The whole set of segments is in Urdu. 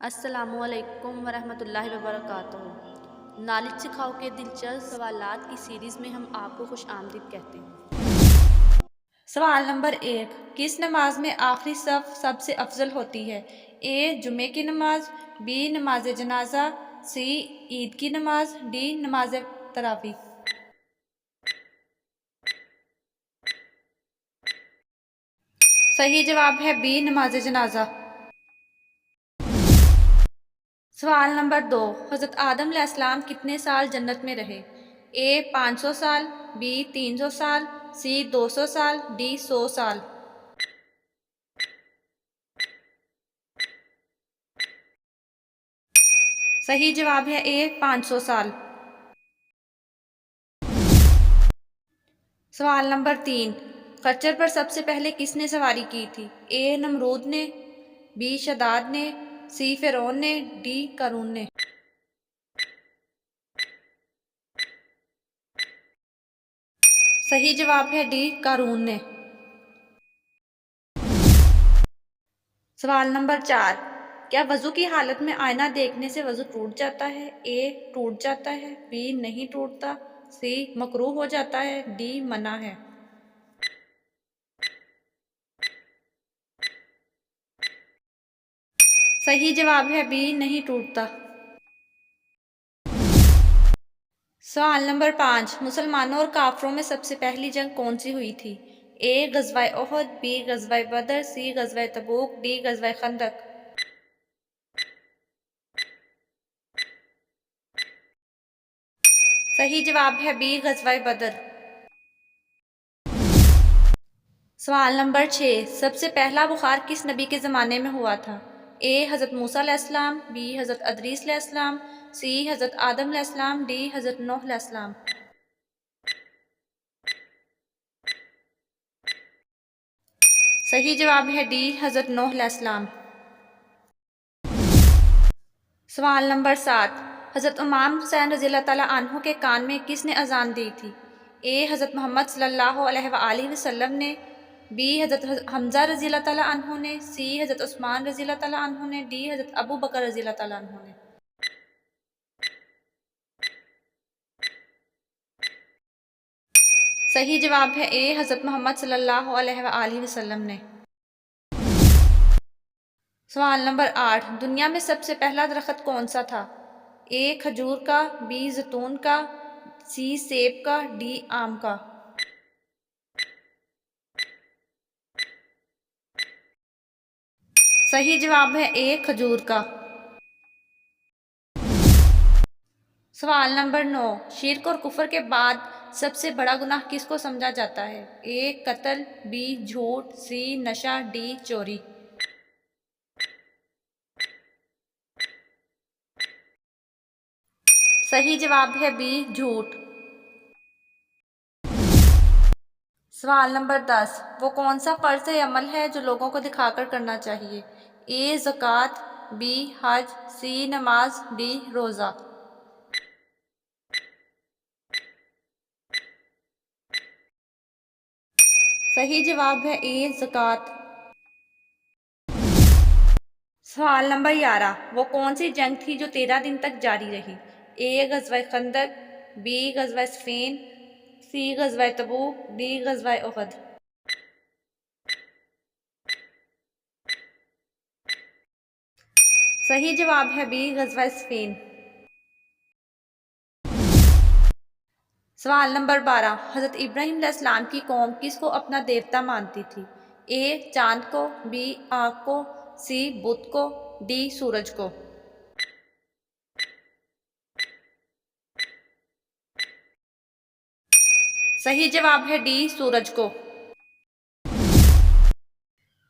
السلام علیکم ورحمۃ اللہ وبرکاتہ۔ نالج سکھاؤ کے دلچسپ سوالات کی سیریز میں ہم آپ کو خوش آمدید کہتے ہیں۔ سوال نمبر 1، کس نماز میں آخری صف سب سے افضل ہوتی ہے؟ اے جمعے کی نماز، بی نماز جنازہ، سی عید کی نماز، ڈی نماز تراویح۔ صحیح جواب ہے بی نماز جنازہ۔ سوال نمبر 2، حضرت آدم علیہ السلام کتنے سال جنت میں رہے؟ اے 500 سال، بی 300 سال، سی 200 سال، ڈی 100 سال۔ صحیح جواب ہے اے 500 سال۔ سوال نمبر 3، خچر پر سب سے پہلے کس نے سواری کی تھی؟ اے نمرود نے، بی شداد نے، سی فرعون نے، ڈی قارون نے۔ صحیح جواب ہے ڈی قارون نے۔ سوال نمبر 4، کیا وضو کی حالت میں آئینہ دیکھنے سے وضو ٹوٹ جاتا ہے؟ اے ٹوٹ جاتا ہے، بی نہیں ٹوٹتا، سی مکروہ ہو جاتا ہے، ڈی منع ہے۔ صحیح جواب ہے بی نہیں ٹوٹتا۔ سوال نمبر 5، مسلمانوں اور کافروں میں سب سے پہلی جنگ کون سی ہوئی تھی؟ اے غزوہ احد، بی غزوہ بدر، سی غزوہ تبوک، ڈی غزوہ خندق۔ صحیح جواب ہے بی غزوہ بدر۔ سوال نمبر 6، سب سے پہلا بخار کس نبی کے زمانے میں ہوا تھا؟ اے حضرت موسیٰ علیہ السلام، بی حضرت ادریس علیہ السلام، سی حضرت آدم علیہ السلام، ڈی حضرت نوح علیہ السلام۔ صحیح جواب ہے ڈی حضرت نوح علیہ السلام۔ سوال نمبر 7، حضرت امام حسین رضی اللہ تعالیٰ عنہ کے کان میں کس نے اذان دی تھی؟ اے حضرت محمد صلی اللہ علیہ وآلہ وسلم نے، بی حضرت حمزہ رضی اللہ تعالیٰ عنہ نے، سی حضرت عثمان رضی اللہ تعالیٰ عنہ نے، ڈی حضرت ابو بکر رضی اللہ تعالیٰ عنہ نے۔ صحیح جواب ہے اے حضرت محمد صلی اللہ علیہ وآلہ وسلم نے۔ سوال نمبر 8، دنیا میں سب سے پہلا درخت کون سا تھا؟ اے کھجور کا، بی زیتون کا، سی سیب کا، ڈی آم کا۔ صحیح جواب ہے اے کھجور کا۔ سوال نمبر 9، شرک اور کفر کے بعد سب سے بڑا گناہ کس کو سمجھا جاتا ہے؟ اے قتل، بی جھوٹ، سی نشہ، ڈی چوری۔ صحیح جواب ہے بی جھوٹ۔ سوال نمبر 10، وہ کون سا فرض عمل ہے جو لوگوں کو دکھا کر کرنا چاہیے؟ اے زکوٰۃ، بی حج، سی نماز، ڈی روزہ۔ صحیح جواب ہے اے زکوٰۃ۔ سوال نمبر 11، وہ کون سی جنگ تھی جو 13 دن تک جاری رہی؟ اے غزوہ خندق، بی غزوہ صفین، سی غزوہ تبوک، ڈی غزوہ احد۔ صحیح جواب ہے بی غزوہ صفین۔ سوال نمبر 12، حضرت ابراہیم علیہ السلام کی قوم کس کو اپنا دیوتا مانتی تھی؟ اے چاند کو، بی آنکھ کو، سی بت کو، ڈی سورج کو۔ صحیح جواب ہے ڈی سورج کو۔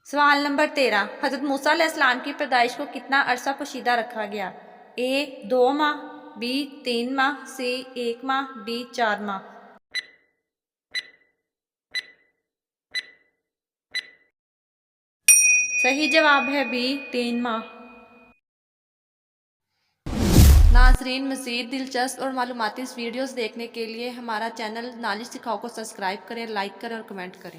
سوال نمبر 13، حضرت موسیٰ علیہ السلام کی پیدائش کو کتنا عرصہ پوشیدہ رکھا گیا؟ اے 2 ماہ، بی 3 ماہ، سی 1 ماہ، ڈی 4 ماہ۔ صحیح جواب ہے بی 3 ماہ۔ ناظرین، مزید دلچسپ اور معلوماتی ویڈیوز دیکھنے کے لیے ہمارا چینل نالج سکھاؤ کو سبسکرائب کریں، لائک کریں اور کمنٹ کریں۔